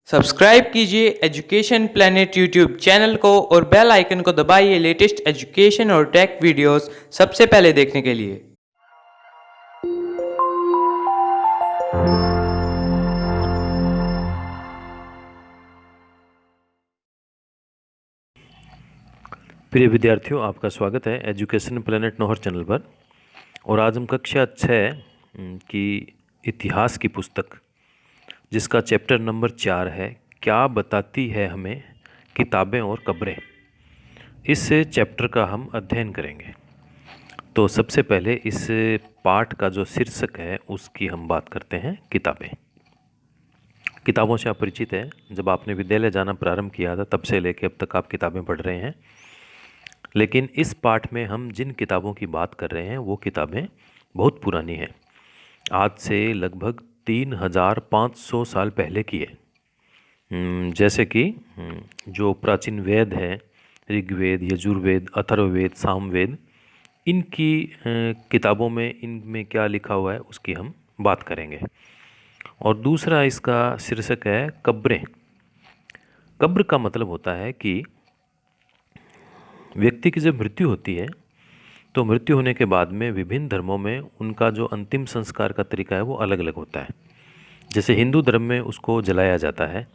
Subscribe कीजिए education planet YouTube channel को और बेल आइकन को दबाइए लेटेस्ट एजुकेशन और टेक वीडियोस सबसे पहले देखने के लिए। प्रिय विद्यार्थियों, आपका स्वागत है एजुकेशन प्लेनेट नौहर चैनल पर। और आज हम कक्षा 6 की इतिहास की पुस्तक, जिसका चैप्टर नंबर 4 है, क्या बताती है हमें किताबें और कब्रें, इस चैप्टर का हम अध्ययन करेंगे। तो सबसे पहले इस पाठ का जो शीर्षक है उसकी हम बात करते हैं, किताबें। किताबों से आप परिचित हैं। जब आपने विद्यालय जाना प्रारंभ किया था तब से लेकर अब तक आप किताबें पढ़ रहे हैं। लेकिन इस पाठ में हम जिन किताबों की बात कर रहे हैं वो किताबें बहुत पुरानी हैं, आज से लगभग 3500 साल पहले की है। जैसे कि जो प्राचीन वेद हैं, ऋग्वेद, यजुर्वेद, अथर्ववेद, सामवेद, इनकी किताबों में इनमें क्या लिखा हुआ है उसकी हम बात करेंगे। और दूसरा इसका शीर्षक है कब्रें। कब्र का मतलब होता है कि व्यक्ति की जब मृत्यु होती है तो मृत्यु होने के बाद में विभिन्न धर्मों में उनका जो अंतिम संस्कार का तरीका है वो अलग अलग होता है। जैसे हिंदू धर्म में उसको जलाया जाता है,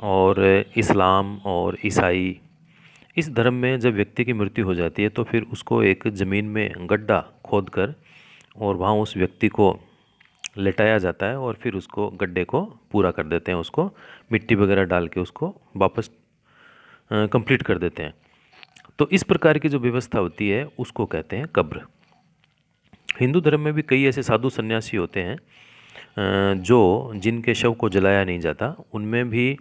और इस्लाम और ईसाई, इस धर्म में जब व्यक्ति की मृत्यु हो जाती है तो फिर उसको एक ज़मीन में गड्ढा खोद कर और वहाँ उस व्यक्ति को लेटाया जाता है और फिर उसको गड्ढे को पूरा कर देते हैं, उसको मिट्टी वगैरह डाल के उसको वापस कंप्लीट कर देते हैं। तो इस प्रकार की जो व्यवस्था होती है उसको कहते हैं कब्र। हिंदू धर्म में भी कई ऐसे साधु सन्यासी होते हैं जो जिनके शव को जलाया नहीं जाता, उनमें भी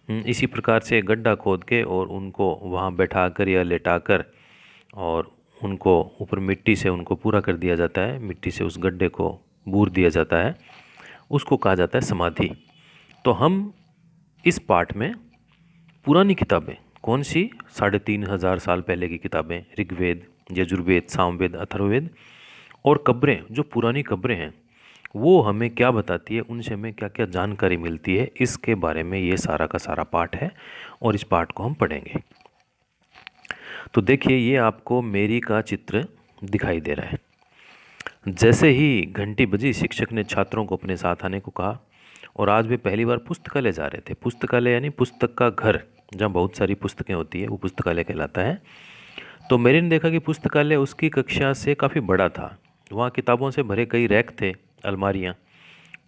इसी प्रकार से गड्ढा खोद के और उनको वहाँ बैठा कर या लेटा कर और उनको ऊपर मिट्टी से उनको पूरा कर दिया जाता है, मिट्टी से उस गड्ढे को बूर दिया जाता है, उसको कहा जाता है समाधि। तो हम इस पाठ में पुरानी किताबें, कौन सी, 3500 साल पहले की किताबें, ऋग्वेद, यजुर्वेद, सामवेद, अथर्ववेद, और कब्रें, जो पुरानी कब्रें हैं वो हमें क्या बताती है, उनसे हमें क्या क्या जानकारी मिलती है, इसके बारे में ये सारा का सारा पाठ है और इस पाठ को हम पढ़ेंगे। तो देखिए, ये आपको मेरी का चित्र दिखाई दे रहा है। जैसे ही घंटी बजी, शिक्षक ने छात्रों को अपने साथ आने को कहा और आज वे पहली बार पुस्तकालय जा रहे थे। पुस्तकालय यानी पुस्तक का घर, जहाँ बहुत सारी पुस्तकें होती है, वो पुस्तकालय कहलाता है। तो मेरी ने देखा कि पुस्तकालय उसकी कक्षा से काफ़ी बड़ा था। वहाँ किताबों से भरे कई रैक थे, अलमारियाँ।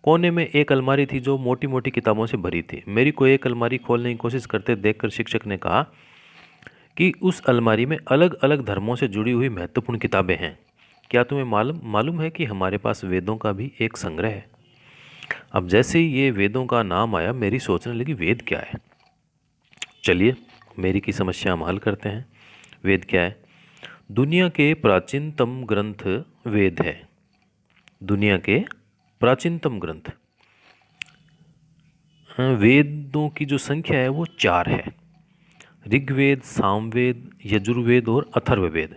कोने में एक अलमारी थी जो मोटी मोटी किताबों से भरी थी। मेरी को एक अलमारी खोलने की कोशिश करते देखकर शिक्षक ने कहा कि उस अलमारी में अलग अलग धर्मों से जुड़ी हुई महत्वपूर्ण किताबें हैं। क्या तुम्हें मालूम है कि हमारे पास वेदों का भी एक संग्रह है? अब जैसे ही ये वेदों का नाम आया, मेरी सोचने लगी वेद क्या है। चलिए मेरी की समस्या हम हल करते हैं। वेद क्या है? दुनिया के प्राचीनतम ग्रंथ वेद है। दुनिया के प्राचीनतम ग्रंथ, वेदों की जो संख्या है वो 4 है। ऋग्वेद, सामवेद, यजुर्वेद और अथर्ववेद।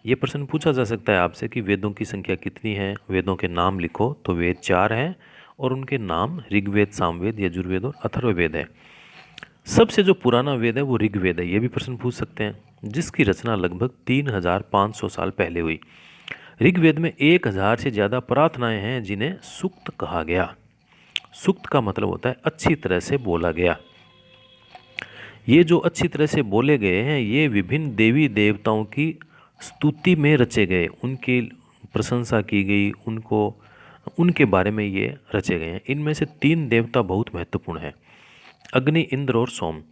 ये प्रश्न पूछा जा सकता है आपसे कि वेदों की संख्या कितनी है, वेदों के नाम लिखो। तो वेद 4 हैं और उनके नाम ऋग्वेद, सामवेद, यजुर्वेद और अथर्ववेद है। सबसे जो पुराना वेद है वो ऋग्वेद है, ये भी प्रश्न पूछ सकते हैं, जिसकी रचना लगभग 3500 साल पहले हुई। ऋग्वेद में 1000 से ज़्यादा प्रार्थनाएं हैं जिन्हें सूक्त कहा गया। सूक्त का मतलब होता है अच्छी तरह से बोला गया। ये जो अच्छी तरह से बोले गए हैं ये विभिन्न देवी देवताओं की स्तुति में रचे गए, उनकी प्रशंसा की गई, उनके बारे में ये रचे गए हैं। इनमें से 3 देवता बहुत महत्वपूर्ण हैं, अग्नि, इंद्र और सोम।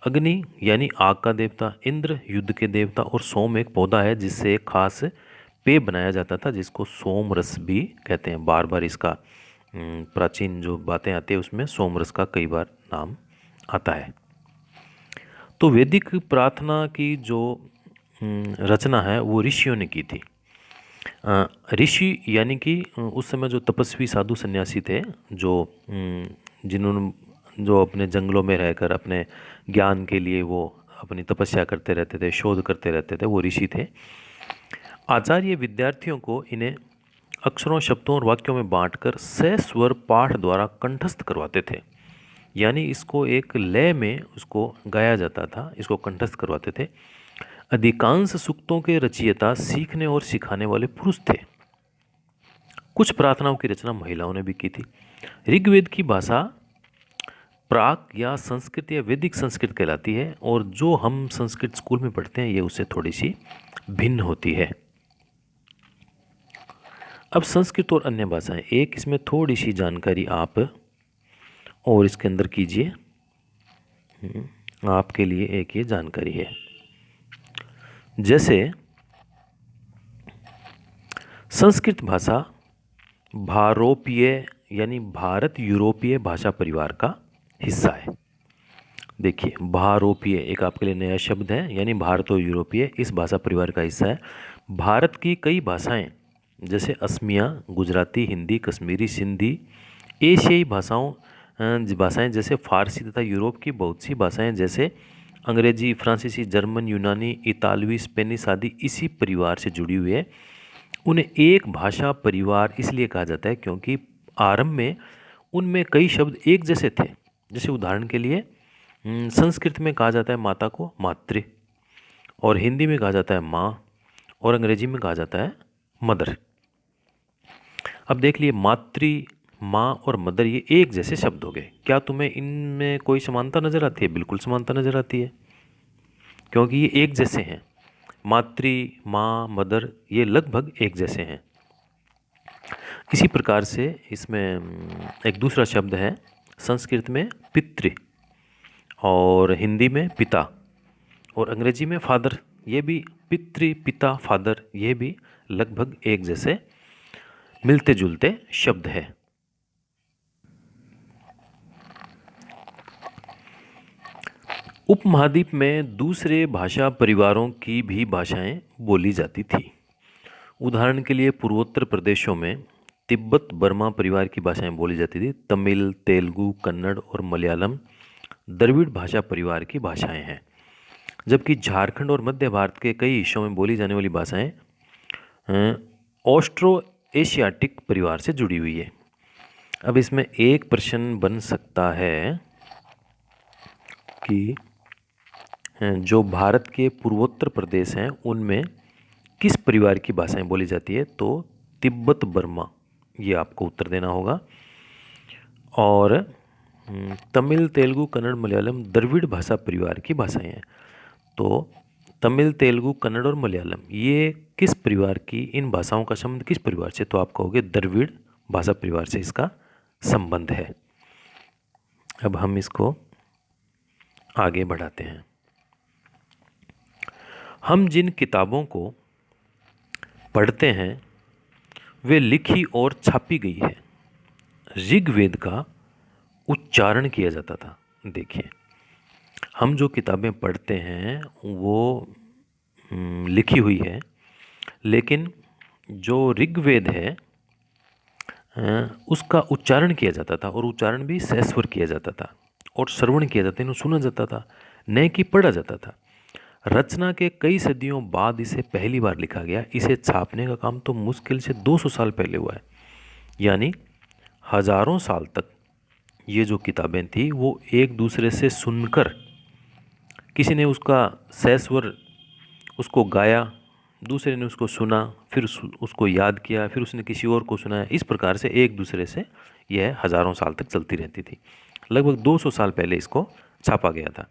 अग्नि यानी आग का देवता, इंद्र युद्ध के देवता, और सोम एक पौधा है जिससे एक खास पेय बनाया जाता था जिसको सोम रस भी कहते हैं। बार बार इसका प्राचीन जो बातें आती है उसमें सोम रस का कई बार नाम आता है। तो वैदिक प्रार्थना की जो रचना है वो ऋषियों ने की थी। ऋषि यानी कि उस समय जो तपस्वी साधु सन्यासी थे, जो जिन्होंने जो अपने जंगलों में रहकर अपने ज्ञान के लिए वो अपनी तपस्या करते रहते थे, शोध करते रहते थे, वो ऋषि थे। आचार्य विद्यार्थियों को इन्हें अक्षरों, शब्दों और वाक्यों में बांटकर सस्वर पाठ द्वारा कंठस्थ करवाते थे। यानी इसको एक लय में उसको गाया जाता था, इसको कंठस्थ करवाते थे। अधिकांश सूक्तों के रचयिता सीखने और सिखाने वाले पुरुष थे। कुछ प्रार्थनाओं की रचना महिलाओं ने भी की थी। ऋग्वेद की भाषा प्राक या संस्कृत या वैदिक संस्कृत कहलाती है, और जो हम संस्कृत स्कूल में पढ़ते हैं ये उससे थोड़ी सी भिन्न होती है। अब संस्कृत और अन्य भाषाएं, एक इसमें थोड़ी सी जानकारी आप और इसके अंदर कीजिए। आपके लिए एक ये जानकारी है, जैसे संस्कृत भाषा भारोपीय यानी भारत यूरोपीय भाषा परिवार का हिस्सा है। देखिए, भारोपीय एक आपके लिए नया शब्द है, यानी भारत और यूरोपीय इस भाषा परिवार का हिस्सा है। भारत की कई भाषाएं जैसे असमिया, गुजराती, हिंदी, कश्मीरी, सिंधी, एशियाई भाषाएं जैसे फारसी तथा यूरोप की बहुत सी भाषाएं जैसे अंग्रेजी, फ्रांसीसी, जर्मन, यूनानी, इतालवी, स्पेनिश आदि इसी परिवार से जुड़ी हुई है। उन्हें एक भाषा परिवार इसलिए कहा जाता है क्योंकि आरंभ में उनमें कई शब्द एक जैसे थे। जैसे उदाहरण के लिए संस्कृत में कहा जाता है माता को मातृ, और हिंदी में कहा जाता है माँ, और अंग्रेजी में कहा जाता है मदर। अब देख लिए, मातृ, माँ और मदर ये एक जैसे शब्द हो गए। क्या तुम्हें इनमें कोई समानता नज़र आती है? बिल्कुल समानता नज़र आती है, क्योंकि ये एक जैसे हैं। मातृ, माँ, मदर ये लगभग एक जैसे हैं। इसी प्रकार से इसमें एक दूसरा शब्द है संस्कृत में पितृ, और हिंदी में पिता, और अंग्रेजी में फादर। ये भी पितृ, पिता, फादर ये भी लगभग एक जैसे मिलते जुलते शब्द है। उपमहाद्वीप में दूसरे भाषा परिवारों की भी भाषाएं बोली जाती थी। उदाहरण के लिए पूर्वोत्तर प्रदेशों में तिब्बत बर्मा परिवार की भाषाएं बोली जाती थी। तमिल, तेलुगु, कन्नड़ और मलयालम द्रविड़ भाषा परिवार की भाषाएं हैं। जबकि झारखंड और मध्य भारत के कई हिस्सों में बोली जाने वाली भाषाएं ऑस्ट्रो एशियाटिक परिवार से जुड़ी हुई है। अब इसमें एक प्रश्न बन सकता है कि जो भारत के पूर्वोत्तर प्रदेश हैं उनमें किस परिवार की भाषाएं बोली जाती है? तो तिब्बत बर्मा, ये आपको उत्तर देना होगा। और तमिल, तेलुगु, कन्नड़, मलयालम द्रविड़ भाषा परिवार की भाषाएं हैं। तो तमिल, तेलुगु, कन्नड़ और मलयालम ये किस परिवार की, इन भाषाओं का संबंध किस परिवार से? तो आप कहोगे द्रविड़ भाषा परिवार से इसका संबंध है। अब हम इसको आगे बढ़ाते हैं। हम जिन किताबों को पढ़ते हैं वे लिखी और छापी गई है। ऋग्वेद का उच्चारण किया जाता था। देखिए, हम जो किताबें पढ़ते हैं वो लिखी हुई है, लेकिन जो ऋग्वेद है उसका उच्चारण किया जाता था, और उच्चारण भी सहस्वर किया जाता था, और श्रवण किया जाता था, इन्हें सुना जाता था, न कि पढ़ा जाता था। रचना के कई सदियों बाद इसे पहली बार लिखा गया। इसे छापने का काम तो मुश्किल से 200 साल पहले हुआ है। यानी हजारों साल तक ये जो किताबें थी वो एक दूसरे से सुनकर, किसी ने उसका सहस्वर उसको गाया, दूसरे ने उसको सुना, फिर उसको याद किया, फिर उसने किसी और को सुनाया। इस प्रकार से एक दूसरे से यह हजारों साल तक चलती रहती थी। लगभग 200 साल पहले इसको छापा गया था।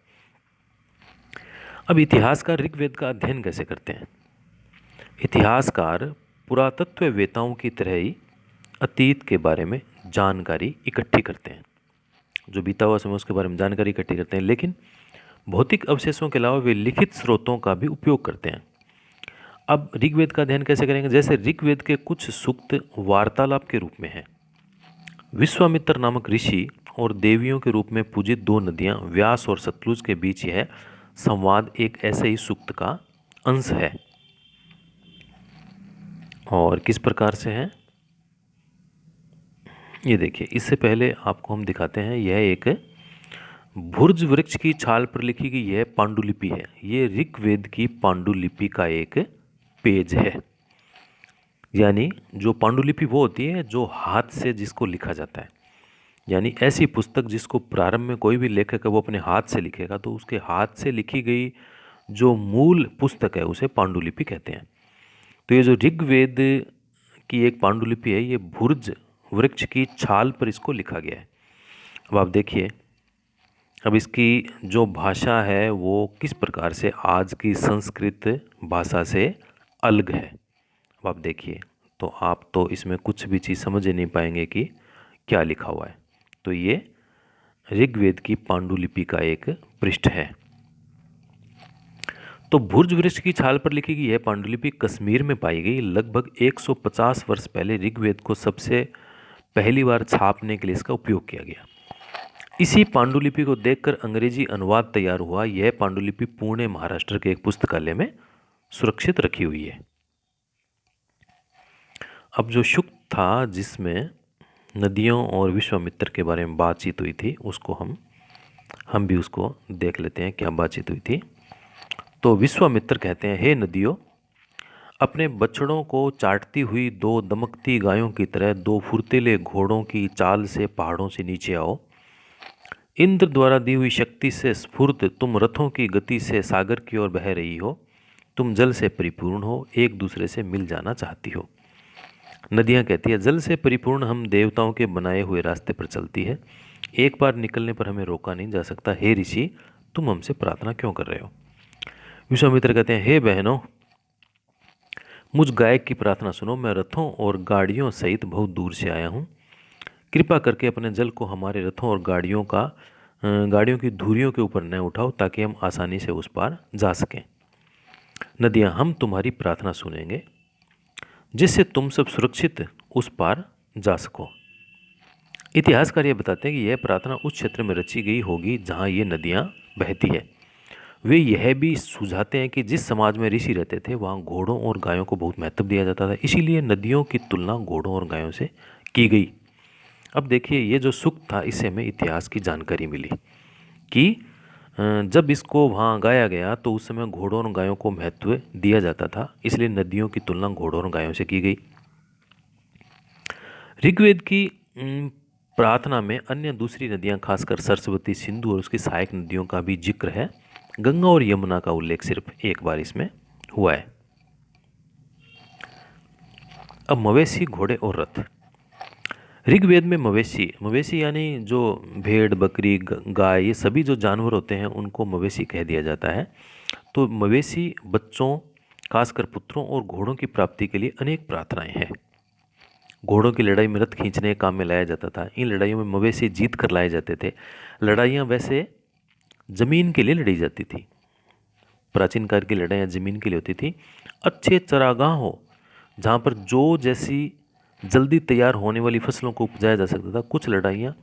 अब इतिहासकार ऋग्वेद का अध्ययन कैसे करते हैं? इतिहासकार पुरातत्ववेताओं की तरह ही अतीत के बारे में जानकारी इकट्ठी करते हैं। जो बीता हुआ समय उसके बारे में जानकारी इकट्ठी करते हैं, लेकिन भौतिक अवशेषों के अलावा वे लिखित स्रोतों का भी उपयोग करते हैं। अब ऋग्वेद का अध्ययन कैसे करेंगे? जैसे ऋग्वेद के कुछ सूक्त वार्तालाप के रूप में हैं। विश्वामित्र नामक ऋषि और देवियों के रूप में पूजित दो नदियां व्यास और सतलुज के बीच यह संवाद एक ऐसे ही सूक्त का अंश है। और किस प्रकार से है ये देखिए। इससे पहले आपको हम दिखाते हैं, यह एक भुर्ज वृक्ष की छाल पर लिखी गई यह पांडुलिपि है। ये ऋग्वेद की पांडुलिपि का एक पेज है। यानी जो पांडुलिपि वो होती है जो हाथ से जिसको लिखा जाता है, यानी ऐसी पुस्तक जिसको प्रारंभ में कोई भी लेखक है वो अपने हाथ से लिखेगा, तो उसके हाथ से लिखी गई जो मूल पुस्तक है उसे पांडुलिपि कहते हैं। तो ये जो ऋग्वेद की एक पांडुलिपि है, ये भुर्ज वृक्ष की छाल पर इसको लिखा गया है। अब आप देखिए, अब इसकी जो भाषा है वो किस प्रकार से आज की संस्कृत भाषा से अलग है। अब आप देखिए, तो आप तो इसमें कुछ भी चीज़ समझ ही नहीं पाएंगे कि क्या लिखा हुआ है। तो ये ऋग्वेद की पांडुलिपि का एक पृष्ठ है। तो भुर्ज वृक्ष की छाल पर लिखी गई यह पांडुलिपि कश्मीर में पाई गई। लगभग 150 वर्ष पहले ऋग्वेद को सबसे पहली बार छापने के लिए इसका उपयोग किया गया। इसी पांडुलिपि को देखकर अंग्रेजी अनुवाद तैयार हुआ। यह पांडुलिपि पुणे महाराष्ट्र के एक पुस्तकालय में सुरक्षित रखी हुई है। अब जो सूक्त था जिसमें नदियों और विश्वामित्र के बारे में बातचीत हुई थी, उसको हम भी उसको देख लेते हैं क्या बातचीत हुई थी। तो विश्वामित्र कहते हैं, हे नदियों, अपने बछड़ों को चाटती हुई दो दमकती गायों की तरह दो फुर्तीले घोड़ों की चाल से पहाड़ों से नीचे आओ। इंद्र द्वारा दी हुई शक्ति से स्फूर्त तुम रथों की गति से सागर की ओर बह रही हो। तुम जल से परिपूर्ण हो, एक दूसरे से मिल जाना चाहती हो। नदियाँ कहती है, जल से परिपूर्ण हम देवताओं के बनाए हुए रास्ते पर चलती है। एक बार निकलने पर हमें रोका नहीं जा सकता। हे ऋषि, तुम हमसे प्रार्थना क्यों कर रहे हो? विश्वामित्र कहते हैं, हे बहनों, मुझ गायक की प्रार्थना सुनो। मैं रथों और गाड़ियों सहित बहुत दूर से आया हूँ। कृपा करके अपने जल को हमारे रथों और गाड़ियों की धुरियों के ऊपर न उठाओ, ताकि हम आसानी से उस पार जा सकें। नदियाँ, हम तुम्हारी प्रार्थना सुनेंगे, जिससे तुम सब सुरक्षित उस पार जा सको। इतिहासकार ये बताते हैं कि यह प्रार्थना उस क्षेत्र में रची गई होगी जहाँ ये नदियाँ बहती है। वे यह भी सुझाते हैं कि जिस समाज में ऋषि रहते थे वहाँ घोड़ों और गायों को बहुत महत्व दिया जाता था, इसीलिए नदियों की तुलना घोड़ों और गायों से की गई। अब देखिए, ये जो सूक्त था इससे हमें इतिहास की जानकारी मिली कि जब इसको वहाँ गाया गया तो उस समय घोड़ों और गायों को महत्व दिया जाता था, इसलिए नदियों की तुलना घोड़ों और गायों से की गई। ऋग्वेद की प्रार्थना में अन्य दूसरी नदियाँ, खासकर सरस्वती, सिंधु और उसकी सहायक नदियों का भी जिक्र है। गंगा और यमुना का उल्लेख सिर्फ एक बार इसमें हुआ है। अब मवेशी, घोड़े और रथ। ऋग्वेद में मवेशी यानी जो भेड़, बकरी, गाय, ये सभी जो जानवर होते हैं उनको मवेशी कह दिया जाता है। तो मवेशी बच्चों, खासकर पुत्रों और घोड़ों की प्राप्ति के लिए अनेक प्रार्थनाएं हैं। घोड़ों की लड़ाई में रथ खींचने के काम में लाया जाता था। इन लड़ाइयों में मवेशी जीत कर लाए जाते थे। लड़ाइयाँ वैसे जमीन के लिए लड़ी जाती थी। प्राचीन काल की लड़ाइयाँ जमीन के लिए होती थी। अच्छे चरागाह हो जहाँ पर जो जैसी जल्दी तैयार होने वाली फसलों को उपजाया जा सकता था। कुछ लड़ाइयाँ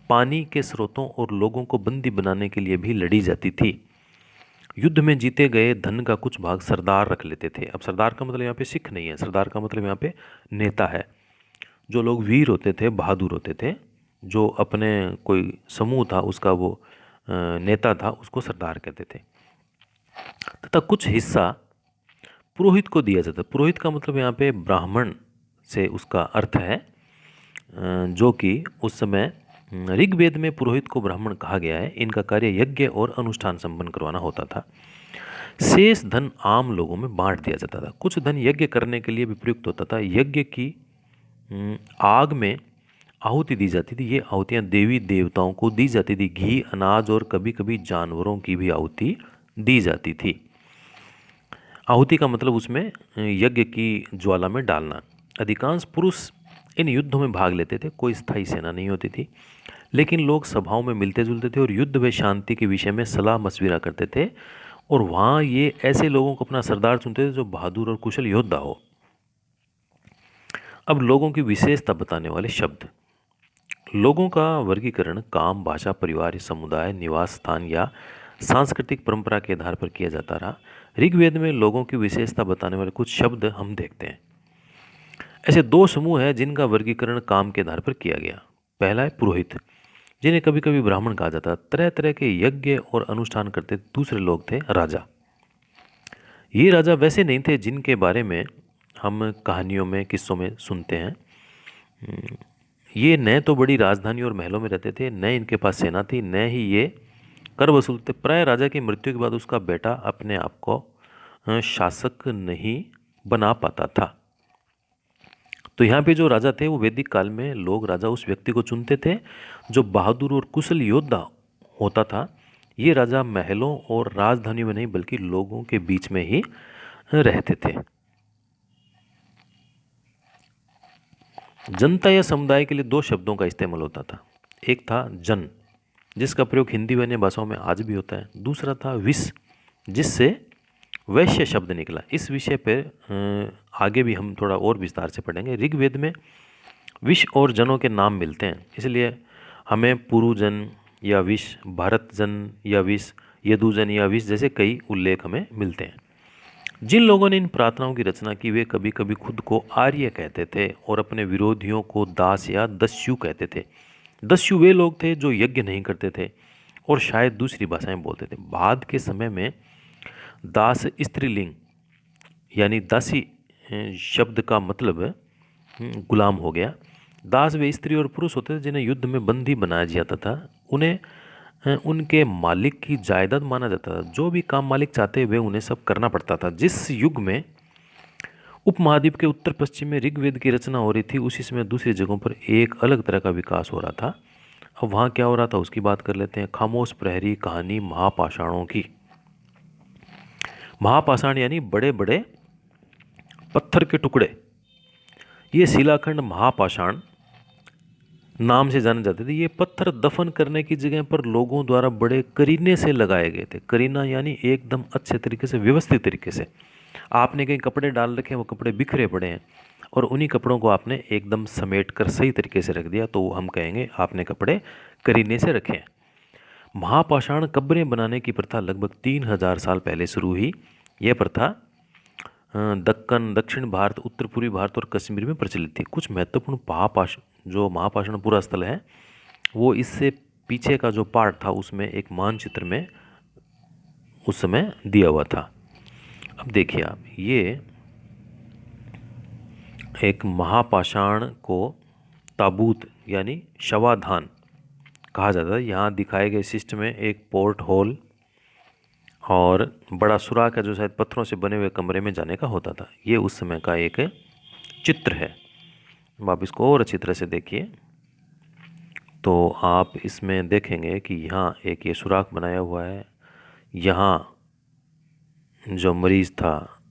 पानी के स्रोतों और लोगों को बंदी बनाने के लिए भी लड़ी जाती थी। युद्ध में जीते गए धन का कुछ भाग सरदार रख लेते थे। अब सरदार का मतलब यहाँ पे सिख नहीं है, सरदार का मतलब यहाँ पे नेता है। जो लोग वीर होते थे, बहादुर होते थे, जो अपने कोई समूह था उसका वो नेता था, उसको सरदार कहते थे। तथा कुछ हिस्सा पुरोहित को दिया जाता है। पुरोहित का मतलब यहाँ पे ब्राह्मण से उसका अर्थ है, जो कि उस समय ऋग्वेद में पुरोहित को ब्राह्मण कहा गया है। इनका कार्य यज्ञ और अनुष्ठान संपन्न करवाना होता था। शेष धन आम लोगों में बांट दिया जाता था। कुछ धन यज्ञ करने के लिए भी प्रयुक्त होता था। यज्ञ की आग में आहुति दी जाती थी। ये आहुतियाँ देवी देवताओं को दी जाती थी। घी, अनाज और कभी कभी जानवरों की भी आहुति दी जाती थी। आहुति का मतलब उसमें यज्ञ की ज्वाला में डालना। अधिकांश पुरुष इन युद्धों में भाग लेते थे। कोई स्थायी सेना नहीं होती थी, लेकिन लोग सभाओं में मिलते जुलते थे और युद्ध व शांति के विषय में सलाह मशविरा करते थे। और वहाँ ये ऐसे लोगों को अपना सरदार चुनते थे जो बहादुर और कुशल योद्धा हो। अब लोगों की विशेषता बताने वाले शब्द। लोगों का वर्गीकरण काम, भाषा, परिवार, समुदाय, निवास स्थान या सांस्कृतिक परंपरा के आधार पर किया जाता रहा। ऋग्वेद में लोगों की विशेषता बताने वाले कुछ शब्द हम देखते हैं। ऐसे दो समूह हैं जिनका वर्गीकरण काम के आधार पर किया गया। पहला है पुरोहित, जिन्हें कभी कभी ब्राह्मण कहा जाता। तरह तरह के यज्ञ और अनुष्ठान करते। दूसरे लोग थे राजा। ये राजा वैसे नहीं थे जिनके बारे में हम कहानियों में, किस्सों में सुनते हैं। ये न तो बड़ी राजधानी और महलों में रहते थे, न इनके पास सेना थी, न ही ये कर वसूलते। प्राय राजा की मृत्यु के बाद उसका बेटा अपने आप को शासक नहीं बना पाता था। तो यहाँ पे जो राजा थे वो वैदिक काल में लोग राजा उस व्यक्ति को चुनते थे जो बहादुर और कुशल योद्धा होता था। ये राजा महलों और राजधानी में नहीं बल्कि लोगों के बीच में ही रहते थे। जनता या समुदाय के लिए दो शब्दों का इस्तेमाल होता था। एक था जन, जिसका प्रयोग हिंदी व अन्य भाषाओं में आज भी होता है। दूसरा था विश, जिससे वैश्य शब्द निकला। इस विषय पर आगे भी हम थोड़ा और विस्तार से पढ़ेंगे। ऋग्वेद में विश और जनों के नाम मिलते हैं, इसलिए हमें पुरुजन या विश, भारतजन या विश, यदुजन या विश जैसे कई उल्लेख हमें मिलते हैं। जिन लोगों ने इन प्रार्थनाओं की रचना की वे कभी कभी खुद को आर्य कहते थे और अपने विरोधियों को दास या दस्यु कहते थे। दस्यु वे लोग थे जो यज्ञ नहीं करते थे और शायद दूसरी भाषाएं बोलते थे। बाद के समय में दास स्त्रीलिंग यानी दासी शब्द का मतलब गुलाम हो गया। दास वे स्त्री और पुरुष होते थे जिन्हें युद्ध में बंदी बनाया जाता था। उन्हें उनके मालिक की जायदाद माना जाता था। जो भी काम मालिक चाहते वे उन्हें सब करना पड़ता था। जिस युग में उपमहाद्वीप के उत्तर पश्चिम में ऋग्वेद की रचना हो रही थी उसी समय दूसरी जगहों पर एक अलग तरह का विकास हो रहा था। अब वहाँ क्या हो रहा था उसकी बात कर लेते हैं। खामोश प्रहरी कहानी महापाषाणों की। महापाषाण यानी बड़े बड़े पत्थर के टुकड़े। ये शिलाखंड महापाषाण नाम से जाने जाते थे। ये पत्थर दफन करने की जगह पर लोगों द्वारा बड़े करीने से लगाए गए थे। करीना यानी एकदम अच्छे तरीके से, व्यवस्थित तरीके से। आपने कहीं कपड़े डाल रखे हैं, वो कपड़े बिखरे पड़े हैं और उन्हीं कपड़ों को आपने एकदम समेट कर सही तरीके से रख दिया तो हम कहेंगे आपने कपड़े करीने से रखे हैं। महापाषाण कब्रें बनाने की प्रथा लगभग 3000 साल पहले शुरू हुई। यह प्रथा दक्कन, दक्षिण भारत, उत्तर पूर्वी भारत और कश्मीर में प्रचलित थी। कुछ महत्वपूर्ण जो महापाषाण पूरा स्थल है वो इससे पीछे का जो पार्ट था उसमें एक मानचित्र में उस समय दिया हुआ था। अब देखिए आप, ये एक महापाषाण को ताबूत यानी शवाधान कहा जाता है। यहाँ दिखाए गए सिस्टम में एक पोर्ट होल और बड़ा सुराख है जो शायद पत्थरों से बने हुए कमरे में जाने का होता था। ये उस समय का एक चित्र है। आप इसको और अच्छी तरह से देखिए तो आप इसमें देखेंगे कि यहाँ एक ये सुराख बनाया हुआ है। यहाँ जो मरीज़ था,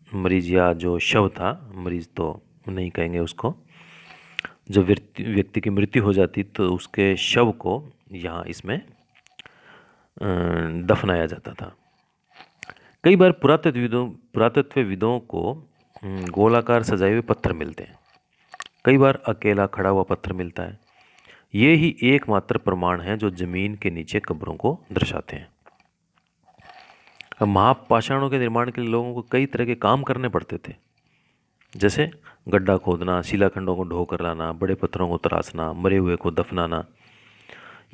मरीज़ या जो शव था, मरीज़ तो नहीं कहेंगे उसको, जब व्यक्ति की मृत्यु हो जाती तो उसके शव को यहाँ इसमें दफनाया जाता था। कई बार पुरातत्वविदों को गोलाकार सजाए हुए पत्थर मिलते हैं। कई बार अकेला खड़ा हुआ पत्थर मिलता है। ये ही एकमात्र प्रमाण है जो जमीन के नीचे कब्रों को दर्शाते हैं। अब महापाषाणों के निर्माण के लिए लोगों को कई तरह के काम करने पड़ते थे, जैसे गड्ढा खोदना, शिलाखंडों को ढो कर लाना, बड़े पत्थरों को तराशना, मरे हुए को दफनाना।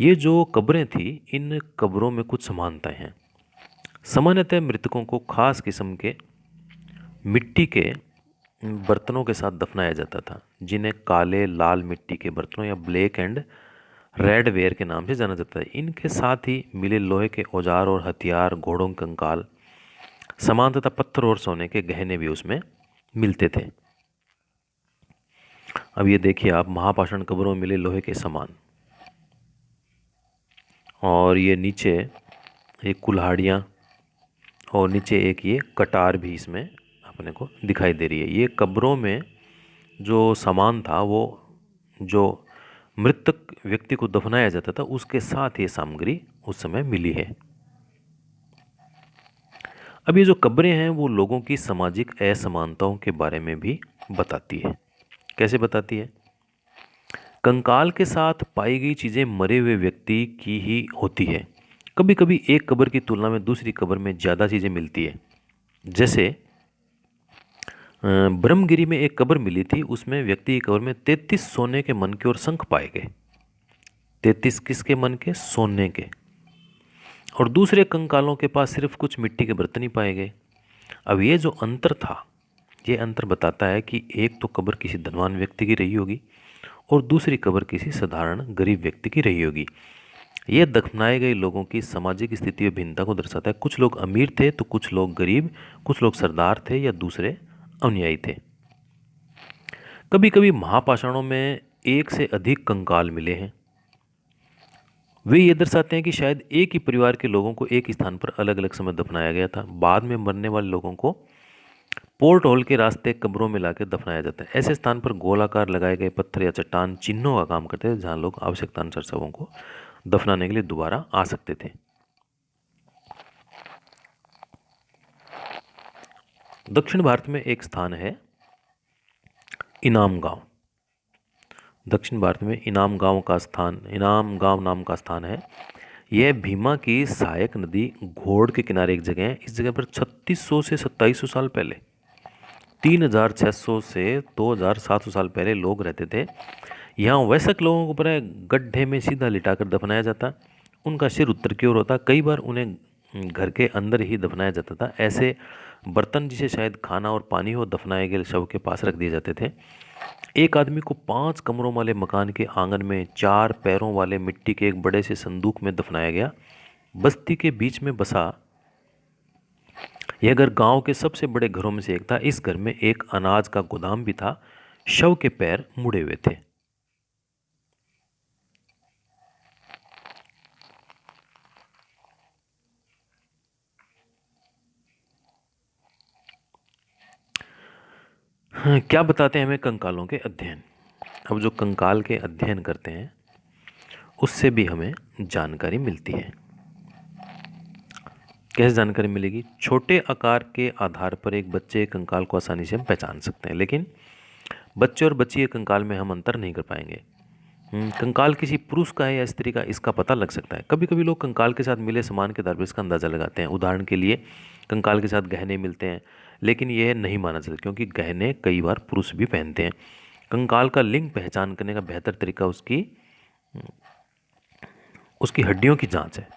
ये जो कब्रें थी इन कब्रों में कुछ समानताएं हैं। सामान्यतः मृतकों को खास किस्म के मिट्टी के बर्तनों के साथ दफनाया जाता था जिन्हें काले लाल मिट्टी के बर्तनों या ब्लैक एंड रेड वेयर के नाम से जाना जाता है। इनके साथ ही मिले लोहे के औजार और हथियार, घोड़ों के कंकाल, सामान तथा पत्थर और सोने के गहने भी उसमें मिलते थे। अब ये देखिए आप, महापाषाण कब्रों में मिले लोहे के सामान और ये नीचे एक कुल्हाड़ियाँ और नीचे एक ये कटार भी इसमें अपने को दिखाई दे रही है। ये कब्रों में जो सामान था वो जो मृतक व्यक्ति को दफनाया जाता था उसके साथ ये सामग्री उस समय मिली है। अब ये जो कब्रें हैं वो लोगों की सामाजिक असमानताओं के बारे में भी बताती है। कैसे बताती है? कंकाल के साथ पाई गई चीज़ें मरे हुए व्यक्ति की ही होती है। कभी कभी एक कब्र की तुलना में दूसरी कब्र में ज़्यादा चीज़ें मिलती है। जैसे ब्रह्मगिरी में एक कब्र मिली थी, उसमें व्यक्ति की कब्र में 33 सोने के मन के और शंख पाए गए। 33 किसके मन के? सोने के। और दूसरे कंकालों के पास सिर्फ कुछ मिट्टी के बर्तन ही पाए गए। अब ये जो अंतर था, ये अंतर बताता है कि एक तो कब्र किसी धनवान व्यक्ति की रही होगी और दूसरी कब्र किसी साधारण गरीब व्यक्ति की रही होगी। यह दफनाए गए लोगों की सामाजिक स्थिति और भिन्नता को दर्शाता है। कुछ लोग अमीर थे तो कुछ लोग गरीब, कुछ लोग सरदार थे या दूसरे अनुयायी थे। कभी कभी महापाषाणों में एक से अधिक कंकाल मिले हैं। वे ये दर्शाते हैं कि शायद एक ही परिवार के लोगों को एक ही स्थान पर अलग अलग समय दफनाया गया था। बाद में मरने वाले लोगों को पोर्ट होल के रास्ते कब्रों में लाकर दफनाया जाता है। ऐसे स्थान पर गोलाकार लगाए गए पत्थर या चट्टान चिन्हों का काम करते थे, जहां लोग आवश्यकतानुसार शवों को दफनाने के लिए दोबारा आ सकते थे। दक्षिण भारत में एक स्थान है इनाम गांव। दक्षिण भारत में इनाम गांव नाम का स्थान है। यह भीमा की सहायक नदी घोड़ के किनारे एक जगह है। इस जगह पर 3600 से 2700 साल पहले, 3600 से 2700 साल पहले लोग रहते थे। यहाँ वयस्क लोगों को पूरा गड्ढे में सीधा लिटाकर दफनाया जाता। उनका सिर उत्तर की ओर होता। कई बार उन्हें घर के अंदर ही दफनाया जाता था। ऐसे बर्तन जिसे शायद खाना और पानी हो दफनाए गए शव के पास रख दिए जाते थे। एक आदमी को 5 कमरों वाले मकान के आंगन में 4 पैरों वाले मिट्टी के एक बड़े से संदूक में दफनाया गया। बस्ती के बीच में बसा यह घर गांव के सबसे बड़े घरों में से एक था। इस घर में एक अनाज का गोदाम भी था। शव के पैर मुड़े हुए थे। क्या बताते हैं हमें कंकालों के अध्ययन? अब जो कंकाल के अध्ययन करते हैं उससे भी हमें जानकारी मिलती है। कैसे जानकारी मिलेगी? छोटे आकार के आधार पर एक बच्चे के कंकाल को आसानी से हम पहचान सकते हैं, लेकिन बच्चे और बच्ची के कंकाल में हम अंतर नहीं कर पाएंगे। कंकाल किसी पुरुष का है या स्त्री का, इसका पता लग सकता है। कभी कभी लोग कंकाल के साथ मिले सामान के आधार पर इसका अंदाज़ा लगाते हैं। उदाहरण के लिए कंकाल के साथ गहने मिलते हैं, लेकिन यह नहीं माना जाता क्योंकि गहने कई बार पुरुष भी पहनते हैं। कंकाल का लिंग पहचान करने का बेहतर तरीका उसकी हड्डियों की जांच है।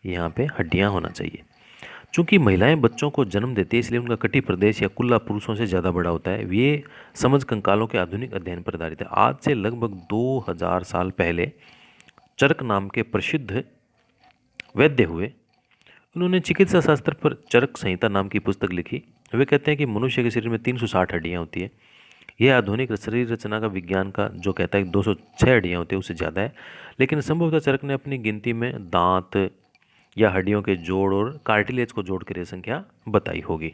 यहाँ पे हड्डियाँ होना चाहिए। चूंकि महिलाएं बच्चों को जन्म देती है, इसलिए उनका कटी प्रदेश या कुल्ला पुरुषों से ज़्यादा बड़ा होता है। ये समझ कंकालों के आधुनिक अध्ययन पर आधारित है। आज से लगभग 2000 साल पहले चरक नाम के प्रसिद्ध वैद्य हुए। उन्होंने चिकित्सा शास्त्र पर चरक संहिता नाम की पुस्तक लिखी। वे कहते हैं कि मनुष्य के शरीर में 360 हड्डियाँ होती है। यह आधुनिक शरीर रचना का विज्ञान का जो कहता है कि 206 हड्डियाँ होती है उससे ज़्यादा है, लेकिन संभवतः चरक ने अपनी गिनती में दांत या हड्डियों के जोड़ और कार्टिलेज को जोड़ कर यह संख्या बताई होगी।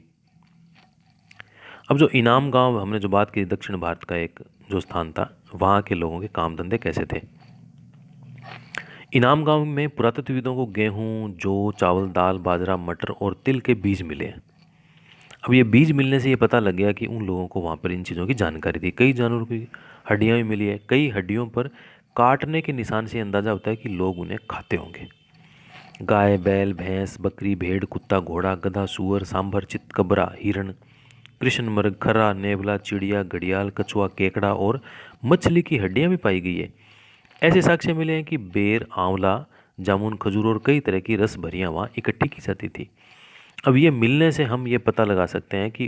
अब जो इनाम गांव हमने जो बात की, दक्षिण भारत का एक जो स्थान था, वहाँ के लोगों के काम धंधे कैसे थे? इनाम गांव में पुरातत्वविदों को गेहूं, जौ, चावल, दाल, बाजरा, मटर और तिल के बीज मिले हैं। अब ये बीज मिलने से ये पता लग गया कि उन लोगों को वहाँ पर इन चीज़ों की जानकारी थी। कई जानवरों की हड्डियाँ भी मिली है। कई हड्डियों पर काटने के निशान से अंदाज़ा होता है कि लोग उन्हें खाते होंगे। गाय, बैल, भैंस, बकरी, भेड़, कुत्ता, घोड़ा, गधा, सूअर, सांभर, चितकबरा, हिरण, कृष्णमृग, खर्रा, नेवला, चिड़िया, घड़ियाल, कछुआ, केकड़ा और मछली की हड्डियाँ भी पाई गई है। ऐसे साक्ष्य मिले हैं कि बेर, आंवला, जामुन, खजूर और कई तरह की रस भरियाँ वहाँ इकट्ठी की जाती थी। अब ये मिलने से हम ये पता लगा सकते हैं कि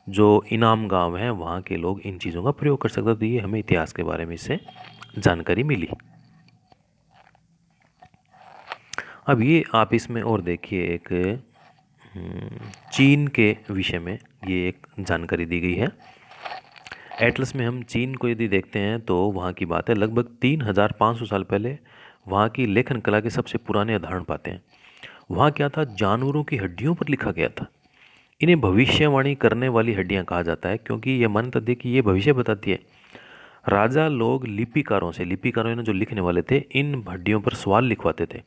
जो इनाम गांव है वहाँ के लोग इन चीज़ों का प्रयोग कर सकते थे। ये हमें इतिहास के बारे में इससे जानकारी मिली। अब ये आप इसमें और देखिए, एक चीन के विषय में ये एक जानकारी दी गई है। एटलस में हम चीन को यदि देखते हैं तो वहाँ की बात है लगभग 3500 साल पहले वहाँ की लेखन कला के सबसे पुराने उदाहरण पाते हैं। वहाँ क्या था? जानवरों की हड्डियों पर लिखा गया था। इन्हें भविष्यवाणी करने वाली हड्डियाँ कहा जाता है क्योंकि ये मान्यता थी कि ये भविष्य बताती है। राजा लोग लिपिकारों ने जो लिखने वाले थे, इन हड्डियों पर सवाल लिखवाते थे।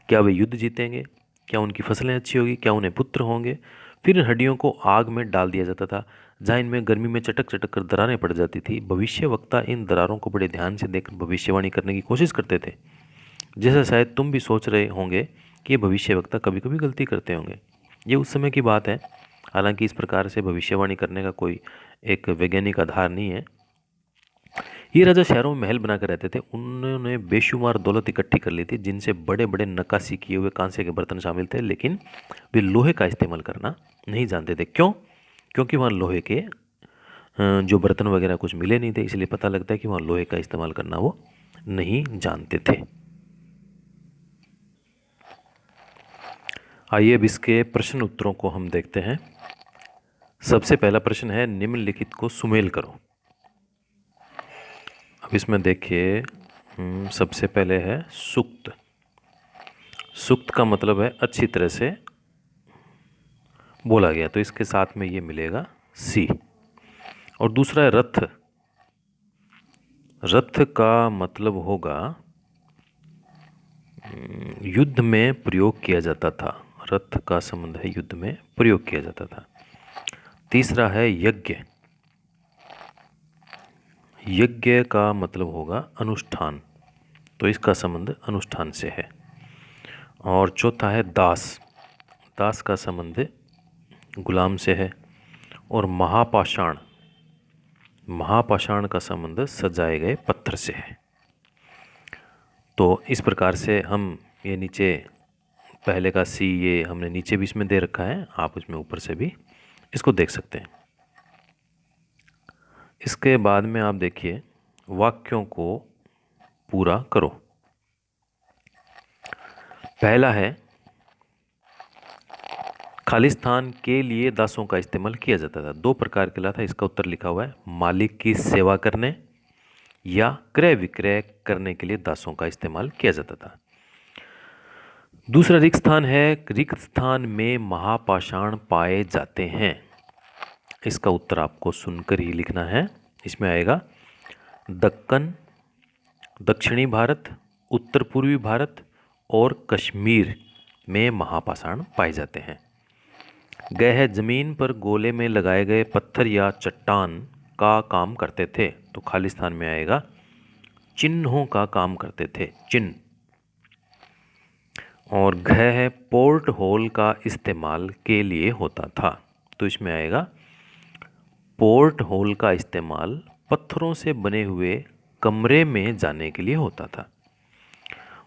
क्या वे युद्ध जीतेंगे? क्या उनकी फसलें अच्छी होगी? क्या उन्हें पुत्र होंगे? फिर इन हड्डियों को आग में डाल दिया जाता था, जहाँ इनमें गर्मी में चटक चटक कर दरारें पड़ जाती थी। भविष्यवक्ता इन दरारों को बड़े ध्यान से देखकर भविष्यवाणी करने की कोशिश करते थे। जैसा शायद तुम भी सोच रहे होंगे कि ये भविष्यवक्ता कभी कभी गलती करते होंगे। ये उस समय की बात है। हालांकि इस प्रकार से भविष्यवाणी करने का कोई एक वैज्ञानिक आधार नहीं है। ये राजा शहरों में महल बनाकर रहते थे। उन्होंने बेशुमार दौलत इकट्ठी कर ली थी, जिनसे बड़े बड़े नक्काशी किए हुए कांसे के बर्तन शामिल थे, लेकिन वे लोहे का इस्तेमाल करना नहीं जानते थे। क्यों? क्योंकि वहाँ लोहे के जो बर्तन वगैरह कुछ मिले नहीं थे, इसलिए पता लगता है कि वहाँ लोहे का इस्तेमाल करना वो नहीं जानते थे। आइए अब इसके प्रश्न उत्तरों को हम देखते हैं। सबसे पहला प्रश्न है, निम्नलिखित को सुमेल करो। अब इसमें देखिए, सबसे पहले है सूक्त। सूक्त का मतलब है अच्छी तरह से बोला गया, तो इसके साथ में ये मिलेगा सी। और दूसरा है रथ। रथ का मतलब होगा युद्ध में प्रयोग किया जाता था। रथ का संबंध है युद्ध में प्रयोग किया जाता था। तीसरा है यज्ञ। यज्ञ का मतलब होगा अनुष्ठान, तो इसका संबंध अनुष्ठान से है। और चौथा है दास। दास का संबंध गुलाम से है। और महापाषाण, महापाषाण का संबंध सजाए गए पत्थर से है। तो इस प्रकार से हम ये नीचे पहले का सी, ये हमने नीचे भी इसमें दे रखा है, आप इसमें ऊपर से भी इसको देख सकते हैं। इसके बाद में आप देखिए, वाक्यों को पूरा करो। पहला है, खालिस्तान के लिए दासों का इस्तेमाल किया जाता था। दो प्रकार के था, इसका उत्तर लिखा हुआ है, मालिक की सेवा करने या क्रय विक्रय करने के लिए दासों का इस्तेमाल किया जाता था। दूसरा रिक्त स्थान है, रिक्त स्थान में महापाषाण पाए जाते हैं। इसका उत्तर आपको सुनकर ही लिखना है। इसमें आएगा दक्कन, दक्षिणी भारत, उत्तर पूर्वी भारत और कश्मीर में महापाषाण पाए जाते हैं। गए है, जमीन पर गोले में लगाए गए पत्थर या चट्टान का काम करते थे, तो खालिस्तान में आएगा चिन्हों का काम करते थे, चिन्ह। और घ है, पोर्ट होल का इस्तेमाल के लिए होता था, तो इसमें आएगा पोर्ट होल का इस्तेमाल पत्थरों से बने हुए कमरे में जाने के लिए होता था।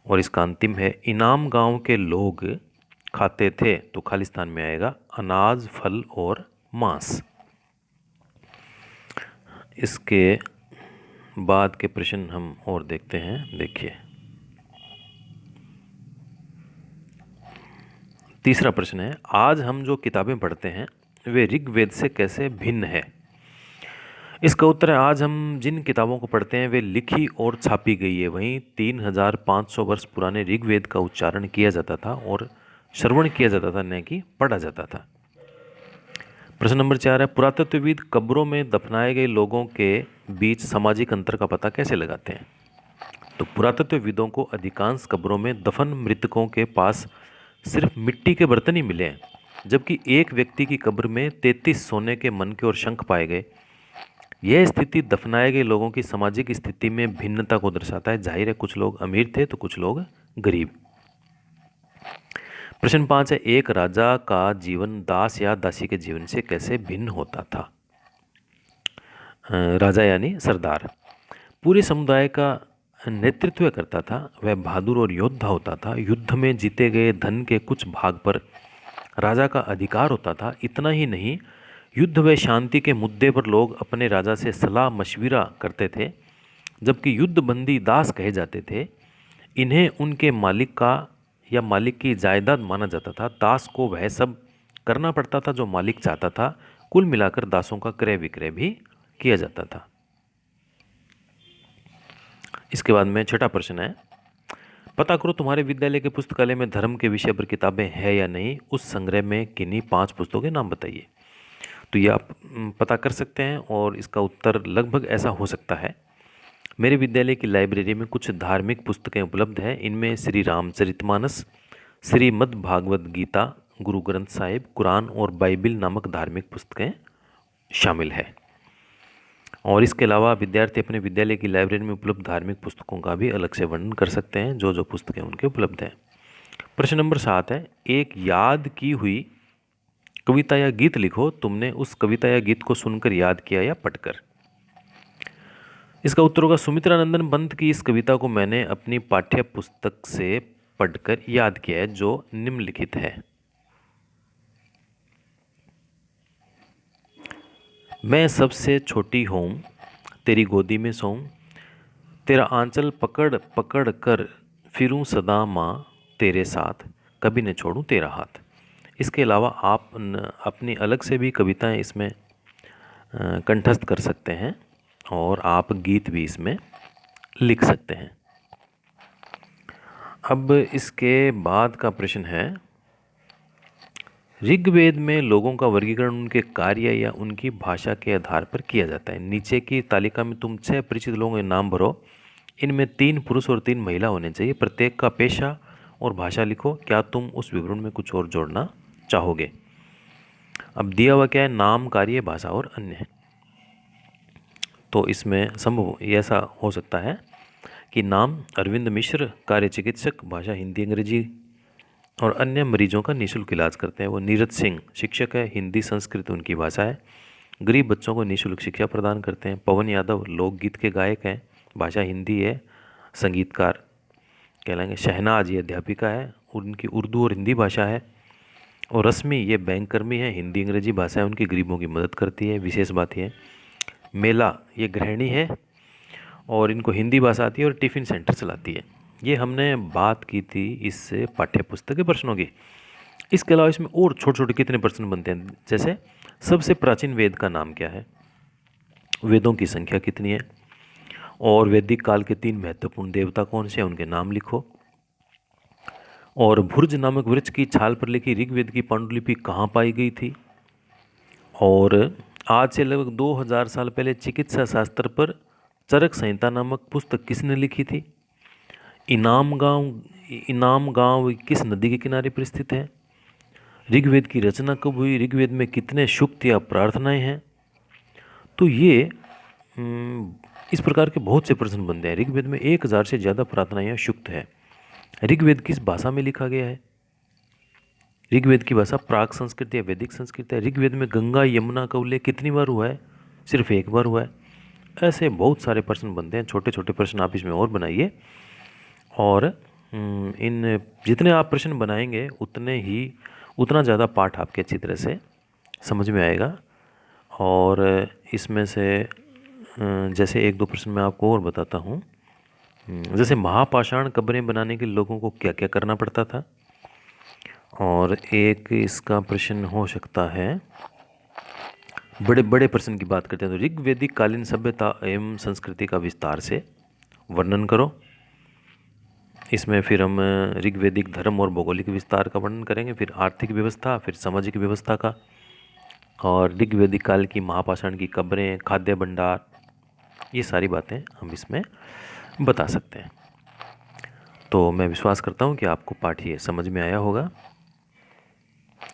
और इसका अंतिम है, इनाम गांव के लोग खाते थे, तो खालिस्तान में आएगा अनाज, फल और मांस। इसके बाद के प्रश्न हम और देखते हैं। देखिए, तीसरा प्रश्न है, आज हम जो किताबें पढ़ते हैं वे ऋग्वेद से कैसे भिन्न है। इसका उत्तर है, आज हम जिन किताबों को पढ़ते हैं वे लिखी और छापी गई है। वहीं 3500 वर्ष पुराने ऋग्वेद का उच्चारण किया जाता था और श्रवण किया जाता था, न कि पढ़ा जाता था। प्रश्न नंबर 4 है, पुरातत्वविद कब्रों में दफनाए गए लोगों के बीच सामाजिक अंतर का पता कैसे लगाते हैं। तो पुरातत्वविदों को अधिकांश कब्रों में दफन मृतकों के पास सिर्फ मिट्टी के बर्तन ही मिले हैं, जबकि एक व्यक्ति की कब्र में 33 सोने के मनके और शंख पाए गए। यह स्थिति दफनाए गए लोगों की सामाजिक स्थिति में भिन्नता को दर्शाता है। जाहिर है, कुछ लोग अमीर थे तो कुछ लोग गरीब। प्रश्न 5 है, एक राजा का जीवन दास या दासी के जीवन से कैसे भिन्न होता था। राजा यानी सरदार पूरे समुदाय का नेतृत्व करता था। वह बहादुर और योद्धा होता था। युद्ध में जीते गए धन के कुछ भाग पर राजा का अधिकार होता था। इतना ही नहीं, युद्ध व शांति के मुद्दे पर लोग अपने राजा से सलाह मशविरा करते थे, जबकि युद्धबंदी दास कहे जाते थे। इन्हें उनके मालिक का या मालिक की जायदाद माना जाता था। दास को वह सब करना पड़ता था जो मालिक चाहता था। कुल मिलाकर दासों का क्रय विक्रय भी किया जाता था। इसके बाद में छठा प्रश्न है, पता करो तुम्हारे विद्यालय के पुस्तकालय में धर्म के विषय पर किताबें हैं या नहीं। उस संग्रह में किन्हीं 5 पुस्तकों के नाम बताइए। तो ये आप पता कर सकते हैं और इसका उत्तर लगभग ऐसा हो सकता है। मेरे विद्यालय की लाइब्रेरी में कुछ धार्मिक पुस्तकें उपलब्ध हैं। इनमें श्री रामचरितमानस, श्रीमद् भागवत गीता, गुरु ग्रंथ साहिब, कुरान और बाइबिल नामक धार्मिक पुस्तकें शामिल है। और इसके अलावा विद्यार्थी अपने विद्यालय की लाइब्रेरी में उपलब्ध धार्मिक पुस्तकों का भी अलग से वर्णन कर सकते हैं, जो जो पुस्तकें उनके उपलब्ध हैं। प्रश्न नंबर 7 है, एक याद की हुई कविता या गीत लिखो। तुमने उस कविता या गीत को सुनकर याद किया या पढ़कर। इसका उत्तर होगा, सुमित्रानंदन पंत की इस कविता को मैंने अपनी पाठ्य पुस्तक से पढ़कर याद किया है, जो निम्नलिखित है। मैं सबसे छोटी होऊं, तेरी गोदी में सोऊं, तेरा आंचल पकड़ पकड़ कर फिरूं सदा माँ तेरे साथ, कभी न छोड़ूं तेरा हाथ। इसके अलावा आप अपनी अलग से भी कविताएं इसमें कंठस्थ कर सकते हैं और आप गीत भी इसमें लिख सकते हैं। अब इसके बाद का प्रश्न है, ऋग्वेद में लोगों का वर्गीकरण उनके कार्य या उनकी भाषा के आधार पर किया जाता है। नीचे की तालिका में तुम 6 परिचित लोगों के नाम भरो। इनमें 3 पुरुष और 3 महिला होने चाहिए। प्रत्येक का पेशा और भाषा लिखो। क्या तुम उस विवरण में कुछ और जोड़ना चाहोगे? अब दिया हुआ क्या है? नाम, कार्य, भाषा और अन्य। तो इसमें संभव ऐसा हो सकता है कि नाम अरविंद मिश्र, कार्य चिकित्सक, भाषा हिंदी अंग्रेजी और अन्य मरीजों का निःशुल्क इलाज करते हैं। वो नीरज सिंह शिक्षक है, हिंदी संस्कृत उनकी भाषा है। गरीब बच्चों को निःशुल्क शिक्षा प्रदान करते हैं। पवन यादव लोकगीत के गायक हैं, भाषा हिंदी है, संगीतकार कहलाएंगे। शहनाज ये अध्यापिका है, उनकी उर्दू और हिंदी भाषा है। और रश्मि ये बैंक कर्मी है, हिंदी अंग्रेजी भाषा है उनकी, गरीबों की मदद करती है। विशेष बात ये, मेला ये गृहिणी है और इनको हिंदी भाषा आती है और टिफ़िन सेंटर चलाती है। ये हमने बात की थी इस पाठ्य पुस्तक के प्रश्नों की। इसके अलावा इसमें और छोटे छोटे कितने प्रश्न बनते हैं, जैसे सबसे प्राचीन वेद का नाम क्या है, वेदों की संख्या कितनी है, और वैदिक काल के 3 महत्वपूर्ण देवता कौन से हैं उनके नाम लिखो, और भुर्ज नामक वृक्ष की छाल पर लिखी ऋग्वेद की पांडुलिपि कहाँ पाई गई थी, और आज से लगभग 2000 साल पहले चिकित्सा शास्त्र पर चरक संहिता नामक पुस्तक किसने लिखी थी, इनाम गांव किस नदी के किनारे पर स्थित है, ऋग्वेद की रचना कब हुई, ऋग्वेद में कितने सूक्त या प्रार्थनाएं हैं। तो ये इस प्रकार के बहुत से प्रश्न बनते हैं। ऋग्वेद में 1000 से ज़्यादा प्रार्थनाएं या सूक्त है। ऋग्वेद किस भाषा में लिखा गया है, ऋग्वेद की भाषा प्राक संस्कृत या वैदिक संस्कृत है। ऋग्वेद में गंगा यमुना का उल्लेख कितनी बार हुआ है, सिर्फ 1 बार हुआ है। ऐसे बहुत सारे प्रश्न बनते हैं, छोटे छोटे प्रश्न आप इसमें और बनाइए, और इन जितने आप प्रश्न बनाएंगे उतना ज़्यादा पाठ आपके अच्छी तरह से समझ में आएगा। और इसमें से जैसे 1-2 प्रश्न मैं आपको और बताता हूँ। जैसे महापाषाण कब्रें बनाने के लोगों को क्या क्या करना पड़ता था, और एक इसका प्रश्न हो सकता है, बड़े बड़े प्रश्न की बात करते हैं तो ऋग्वेदिक कालीन सभ्यता एवं संस्कृति का विस्तार से वर्णन करो। इसमें फिर हम ऋग्वेदिक धर्म और भौगोलिक विस्तार का वर्णन करेंगे, फिर आर्थिक व्यवस्था, फिर सामाजिक व्यवस्था का, और ऋग्वेदिक काल की महापाषाण की कब्रें, खाद्य भंडार, ये सारी बातें हम इसमें बता सकते हैं। तो मैं विश्वास करता हूँ कि आपको पाठ ये समझ में आया होगा।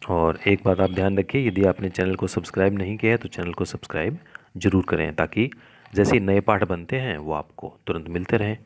और एक बात आप ध्यान रखिए, यदि आपने चैनल को सब्सक्राइब नहीं किया है तो चैनल को सब्सक्राइब जरूर करें, ताकि जैसे नए पाठ बनते हैं वो आपको तुरंत मिलते रहें।